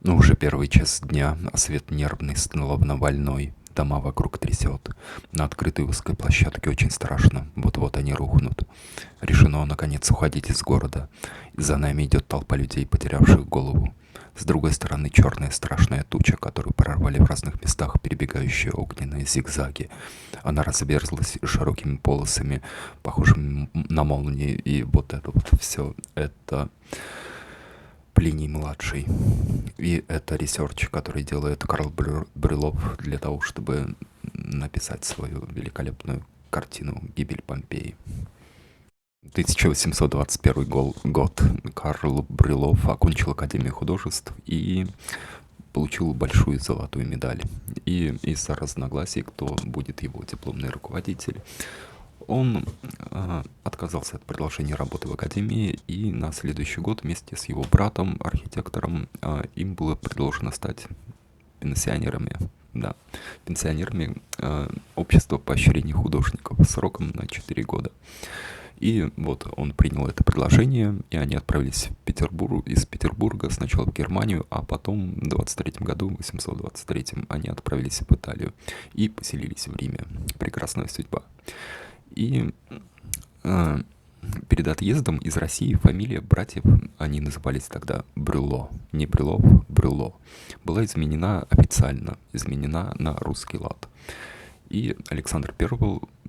Но уже первый час дня, а свет нервный, словно больной. Дома вокруг трясет. На открытой узкой площадке очень страшно. Вот-вот они рухнут. Решено, наконец, уходить из города. И за нами идет толпа людей, потерявших голову. С другой стороны черная страшная туча, которую прорвали в разных местах перебегающие огненные зигзаги. Она разверзлась широкими полосами, похожими на молнии, и вот это вот все это Плиний-младший. И это ресерч, который делает Карл Брюлов для того, чтобы написать свою великолепную картину «Гибель Помпеи». 1821 год. Карл Брюлов окончил Академию художеств и получил большую золотую медаль. И из-за разногласий, кто будет его дипломный руководитель, он отказался от продолжения работы в академии, и на следующий год вместе с его братом, архитектором, им было предложено стать пенсионерами. Да, пенсионерами общества поощрения художников сроком на 4 года. И вот он принял это предложение, и они отправились в Петербург, из Петербурга сначала в Германию, а потом в 23 году, в 823, они отправились в Италию и поселились в Риме. Прекрасная судьба. И э, перед отъездом из России фамилия братьев, они назывались тогда Брюло, не Брюлов, Брюло, была изменена официально, изменена на русский лад. И Александр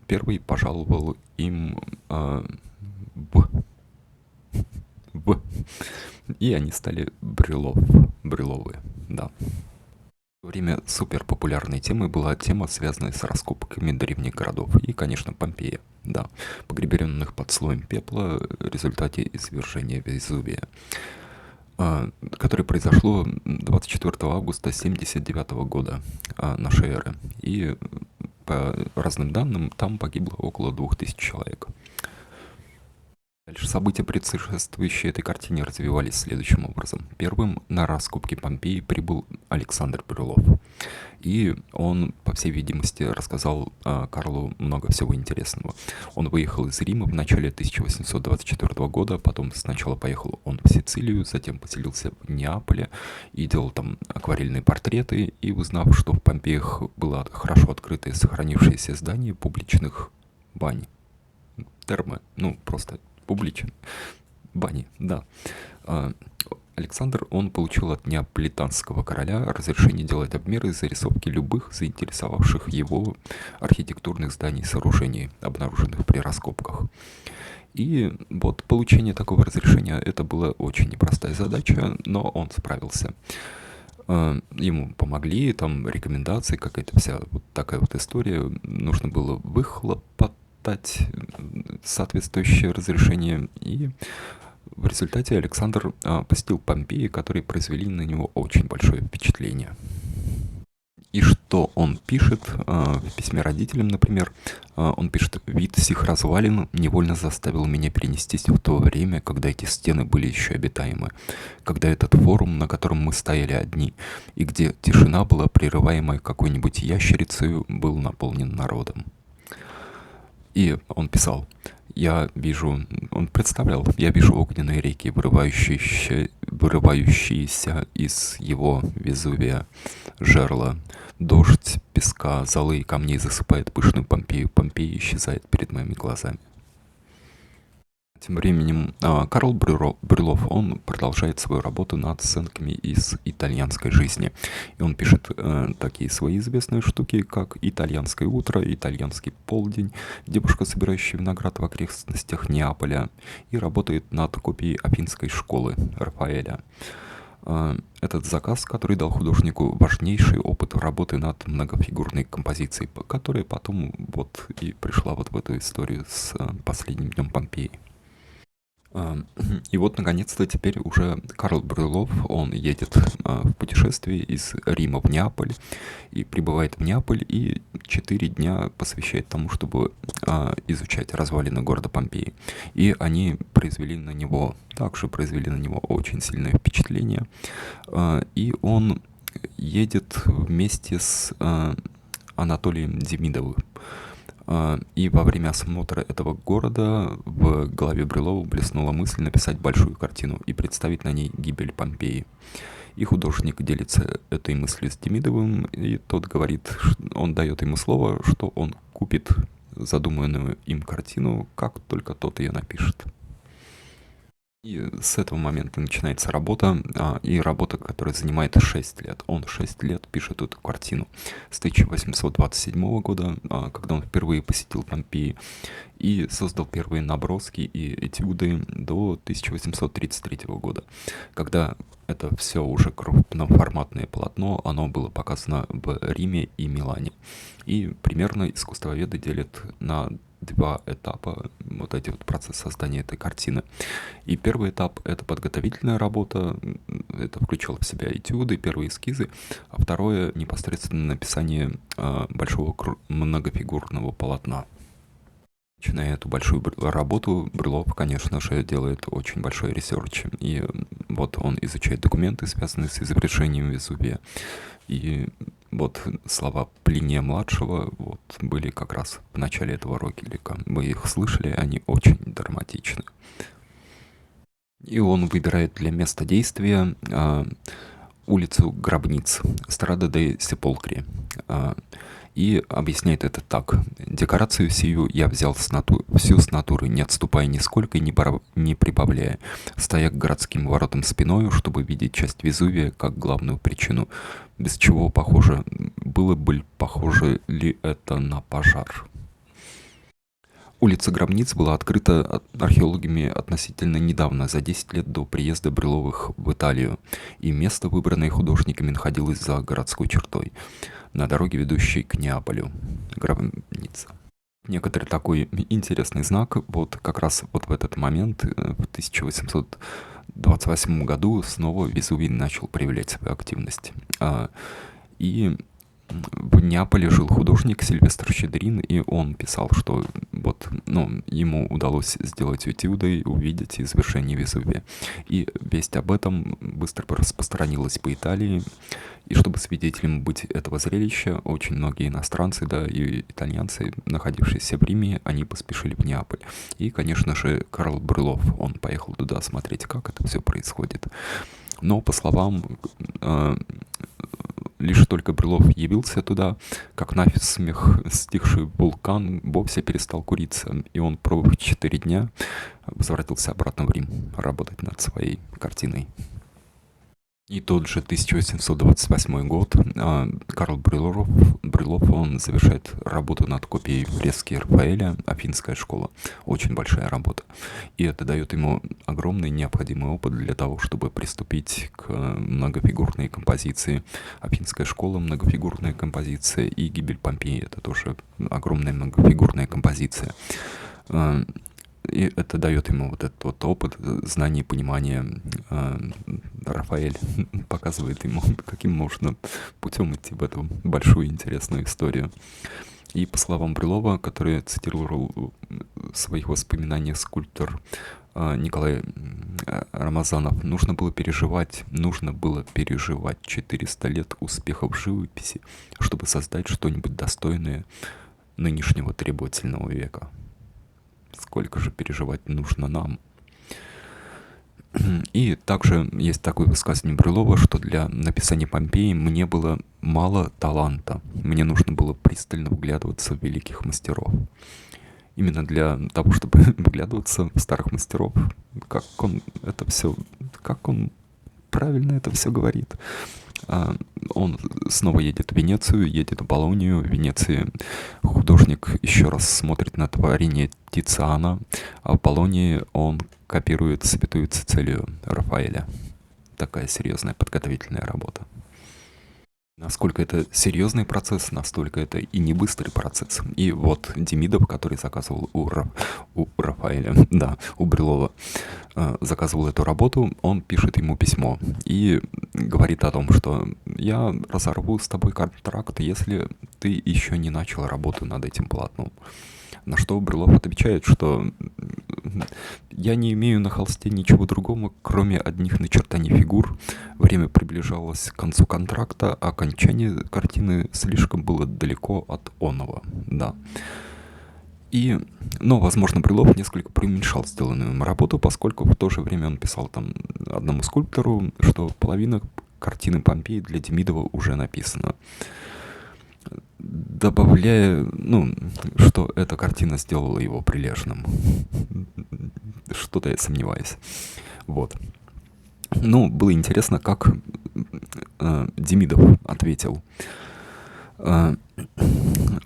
Первый пожаловал им в, и они стали Брюловы, да. В то время супер популярной темой была тема, связанная с раскопками древних городов. И, конечно, Помпея, да, погребенных под слоем пепла в результате извержения Везувия, которое произошло 24 августа 79 года нашей эры. И по разным данным там погибло около 2000 человек. Дальше события, предшествующие этой картине, развивались следующим образом. Первым на раскопки Помпеи прибыл Александр Брюлов. И он, по всей видимости, рассказал Карлу много всего интересного. Он выехал из Рима в начале 1824 года, потом сначала поехал он в Сицилию, затем поселился в Неаполе и делал там акварельные портреты. И узнав, что в Помпеях было хорошо открытое сохранившееся здание публичных бань, термы, ну просто публичен, бани, да. Александр, он получил от неаполитанского короля разрешение делать обмеры и зарисовки любых заинтересовавших его архитектурных зданий и сооружений, обнаруженных при раскопках. И вот получение такого разрешения, это была очень непростая задача, но он справился. Ему помогли, там рекомендации, какая-то вся вот такая вот история. Нужно было выхлопотать соответствующее разрешение, и в результате Александр посетил Помпеи, которые произвели на него очень большое впечатление. И что он пишет в письме родителям, например, он пишет: «Вид сих развалин невольно заставил меня перенестись в то время, когда эти стены были еще обитаемы, когда этот форум, на котором мы стояли одни, и где тишина была прерываемой какой-нибудь ящерицей, был наполнен народом». И он писал: я вижу огненные реки, вырывающиеся из его Везувия жерла. Дождь песка, золы и камней засыпает пышную Помпею. Помпея исчезает перед моими глазами. Тем временем Карл Брюлов, он продолжает свою работу над сценками из итальянской жизни. И он пишет такие свои известные штуки, как «Итальянское утро», «Итальянский полдень», «Девушка, собирающая виноград в окрестностях Неаполя», и работает над копией Афинской школы Рафаэля. Этот заказ, который дал художнику важнейший опыт работы над многофигурной композицией, которая потом вот и пришла вот в эту историю с последним днем Помпеи. И вот, наконец-то, теперь уже Карл Брюлов, он едет в путешествие из Рима в Неаполь, и прибывает в Неаполь, и 4 дня посвящает тому, чтобы изучать развалины города Помпеи. И они также произвели на него очень сильное впечатление. И он едет вместе с Анатолием Демидовым. И во время осмотра этого города в голове Брюлова блеснула мысль написать большую картину и представить на ней гибель Помпеи. И художник делится этой мыслью с Демидовым, и тот говорит, он дает ему слово, что он купит задуманную им картину, как только тот ее напишет. И с этого момента начинается работа, и работа, которая занимает 6 лет. Он 6 лет пишет эту картину. С 1827 года, когда он впервые посетил Помпеи, и создал первые наброски и этюды до 1833 года, когда это все уже крупноформатное полотно, оно было показано в Риме и Милане. И примерно искусствоведы делят на два этапа вот эти вот процесс создания этой картины. И первый этап — это подготовительная работа, это включало в себя этюды, первые эскизы, а второе — непосредственно написание большого многофигурного полотна. Начиная эту большую работу, Брюлов, конечно же, делает очень большой ресерч. И вот он изучает документы, связанные с изобретением Везувия. И вот слова Плиния-младшего вот были как раз в начале этого ролика. Мы их слышали, они очень драматичны. И он выбирает для места действия улицу Гробниц, Страда де Сепулкри. И объясняет это так. Декорацию сию я взял всю с натуры, не отступая нисколько и не прибавляя, стоя к городским воротам спиною, чтобы видеть часть Везувия как главную причину, без чего, было бы похоже ли это на пожар. Улица Гробниц была открыта археологами относительно недавно, за 10 лет до приезда Брюловых в Италию, и место, выбранное художниками, находилось за городской чертой, на дороге, ведущей к Неаполю. Гробница. Некоторый такой интересный знак, вот как раз вот в этот момент, в 1828 году, снова Везувий начал проявлять свою активность. И в Неаполе жил художник Сильвестр Щедрин, и он писал, что вот, ему удалось сделать этюды, увидеть извержение Везувия. И весть об этом быстро распространилась по Италии, и чтобы свидетелем быть этого зрелища, очень многие иностранцы, да, и итальянцы, находившиеся в Риме, они поспешили в Неаполь. И, конечно же, Карл Брюлов, он поехал туда смотреть, как это все происходит. Но, по словам, лишь только Брюлов явился туда, как насмех стихший вулкан вовсе перестал куриться, и он, пробыв 4 дня, возвратился обратно в Рим работать над своей картиной. И тот же 1828 год Карл Брюлов, он завершает работу над копией фрески Рафаэля «Афинская школа». Очень большая работа. И это дает ему огромный необходимый опыт для того, чтобы приступить к многофигурной композиции. «Афинская школа», многофигурная композиция, и «Гибель Помпеи» — это тоже огромная многофигурная композиция. И это дает ему вот этот вот опыт, знание, понимание. Рафаэль показывает ему, каким можно путем идти в эту большую интересную историю. И по словам Брюлова, который цитировал в своих воспоминаниях скульптор Николай Рамазанов, нужно было переживать 400 лет успехов живописи, чтобы создать что-нибудь достойное нынешнего требовательного века. Сколько же переживать нужно нам. И также есть такое высказывание Брюлова, что для написания Помпеи мне было мало таланта. Мне нужно было пристально вглядываться в великих мастеров. Именно для того, чтобы вглядываться в старых мастеров, как он правильно это все говорит. Он снова едет в Венецию, едет в Болонию. В Венеции художник еще раз смотрит на творение Тициана, а в Болонии он копирует Святую Цицилию Рафаэля. Такая серьезная подготовительная работа. Насколько это серьезный процесс, настолько это и не быстрый процесс. И вот Демидов, который заказывал у Рафаэля, да, у Брюлова, заказывал эту работу, он пишет ему письмо и говорит о том, что я разорву с тобой контракт, если ты еще не начал работу над этим полотном. На что Брюлов отвечает, что я не имею на холсте ничего другого, кроме одних начертаний фигур. Время приближалось к концу контракта, а окончание картины слишком было далеко от оного. Да. Но, возможно, Брюлов несколько преуменьшал сделанную им работу, поскольку в то же время он писал там одному скульптору, что половина картины Помпеи для Демидова уже написана, добавляя, что эта картина сделала его прилежным. Что-то я сомневаюсь. Вот. Было интересно, как Демидов ответил.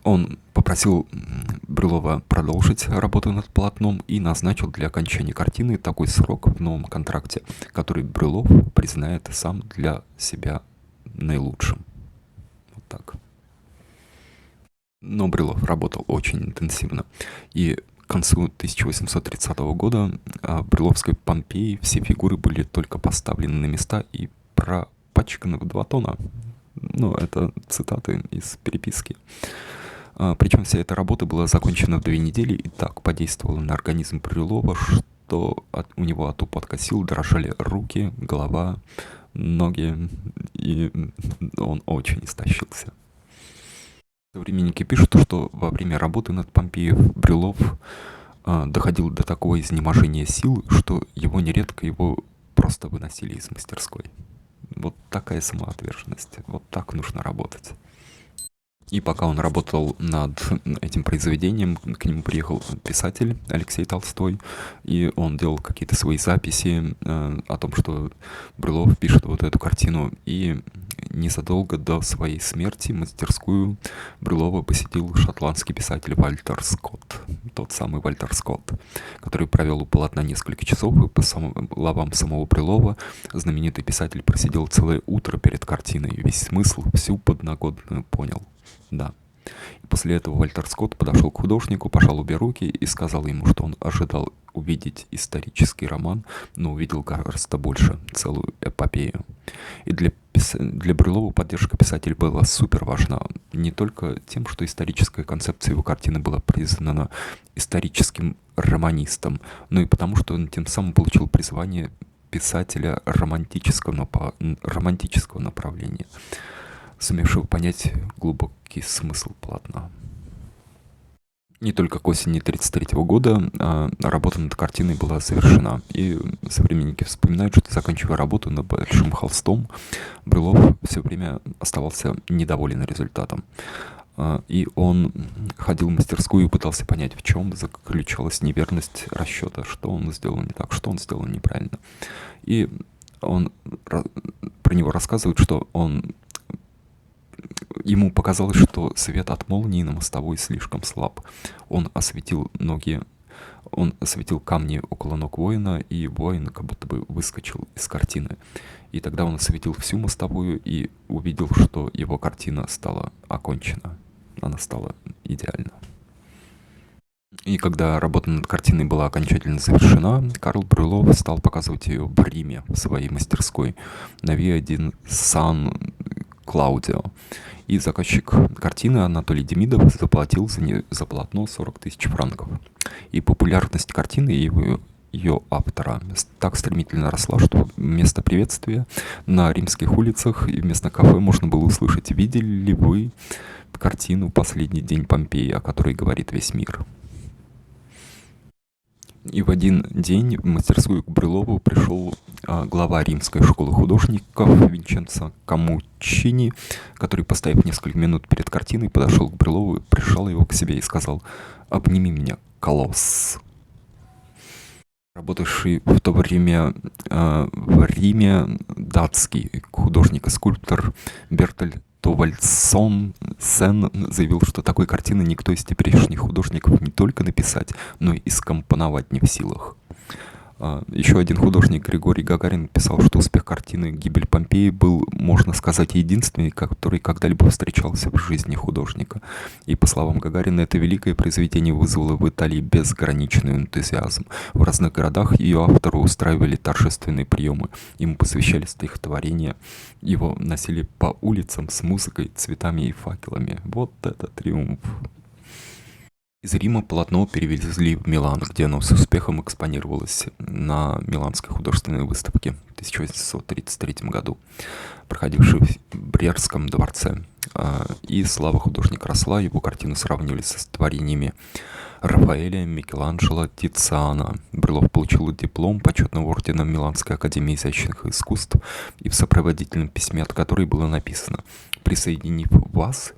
Он попросил Брюлова продолжить работу над полотном и назначил для окончания картины такой срок в новом контракте, который Брюлов признает сам для себя наилучшим. Вот так. Но Брюлов работал очень интенсивно. И к концу 1830 года в Брюловской Помпеи все фигуры были только поставлены на места и пропачканы в 2 тона. Это цитаты из переписки. Причем вся эта работа была закончена в 2 недели и так подействовала на организм Брюлова, что у него от упадка сил дрожали руки, голова, ноги, и он очень истощился. Современники пишут, что во время работы над Помпеей Брюлов доходил до такого изнеможения сил, что его нередко просто выносили из мастерской. Вот такая самоотверженность, вот так нужно работать. И пока он работал над этим произведением, к нему приехал писатель Алексей Толстой, и он делал какие-то свои записи о том, что Брюлов пишет вот эту картину. И незадолго до своей смерти мастерскую Брюлова посетил шотландский писатель Вальтер Скотт, тот самый Вальтер Скотт, который провел у полотна несколько часов, и по словам самого Брюлова, знаменитый писатель просидел целое утро перед картиной, весь смысл, всю подноготную понял. Да. И после этого Вальтер Скотт подошел к художнику, пожал обе руки и сказал ему, что он ожидал увидеть исторический роман, но увидел гораздо больше, целую эпопею. И для Брюлова поддержка писателя была супер важна. Не только тем, что историческая концепция его картины была признана историческим романистом, но и потому, что он тем самым получил призвание писателя романтического направления, сумевшего понять глубокий смысл полотна. Не только к осени 1933 года работа над картиной была завершена, и современники вспоминают, что, заканчивая работу над большим холстом, Брюлов все время оставался недоволен результатом. И он ходил в мастерскую и пытался понять, в чем заключалась неверность расчета, что он сделал не так, что он сделал неправильно. И он про него рассказывает, что ему показалось, что свет от молнии на мостовой слишком слаб. Он осветил камни около ног воина, и воин как будто бы выскочил из картины. И тогда он осветил всю мостовую и увидел, что его картина стала окончена. Она стала идеальна. И когда работа над картиной была окончательно завершена, Карл Брюлов стал показывать ее в Риме, в своей мастерской, на Виа ди Сан-Клаудио. И заказчик картины Анатолий Демидов заплатил за полотно 40 000 франков. И популярность картины и ее автора так стремительно росла, что вместо приветствия на римских улицах и вместо кафе можно было услышать: «Видели ли вы картину «Последний день Помпеи», о которой говорит весь мир?» И в один день в мастерскую к Брюлову пришел глава римской школы художников Винченцо Камуччини, который, постояв несколько минут перед картиной, подошел к Брюлову, прижал его к себе и сказал: «Обними меня, колосс». Работавший в то время в Риме датский художник и скульптор Бертольд Товальдсон Сен заявил, что такой картины никто из теперешних художников не только написать, но и скомпоновать не в силах. Еще один художник, Григорий Гагарин, писал, что успех картины «Гибель Помпеи» был, можно сказать, единственный, который когда-либо встречался в жизни художника. И, по словам Гагарина, это великое произведение вызвало в Италии безграничный энтузиазм. В разных городах ее автору устраивали торжественные приемы, ему посвящали стихотворения, его носили по улицам с музыкой, цветами и факелами. Вот это триумф! Из Рима полотно перевезли в Милан, где оно с успехом экспонировалось на Миланской художественной выставке в 1833 году, проходившей в Брерском дворце. И слава художника росла, его картины сравнивались с творениями Рафаэля, Микеланджело, Тициана. Брюлов получил диплом почетного ордена Миланской академии изящных искусств, и в сопроводительном письме, от которой было написано: «Присоединив вас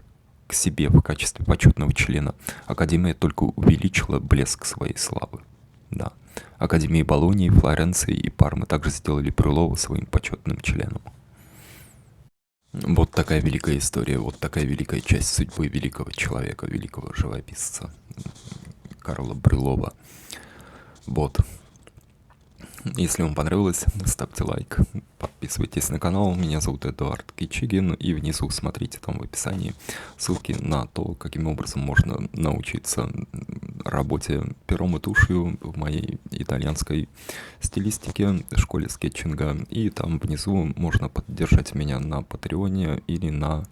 к себе в качестве почетного члена, Академия только увеличила блеск своей славы». Да. Академии Болонии, Флоренции и Пармы также сделали Брюлова своим почетным членом. Вот такая великая история, вот такая великая часть судьбы великого человека, великого живописца Карла Брюлова. Вот. Если вам понравилось, ставьте лайк, подписывайтесь на канал. Меня зовут Эдуард Кичигин, и внизу смотрите там в описании ссылки на то, каким образом можно научиться работе пером и тушью в моей итальянской стилистике, школе скетчинга. И там внизу можно поддержать меня на Патреоне или на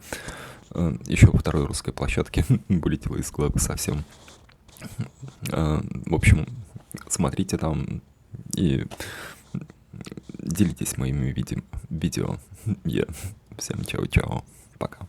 еще второй русской площадке. Вылетело из головы совсем. В общем, смотрите там и делитесь моими видео. Всем чао-чао. Пока.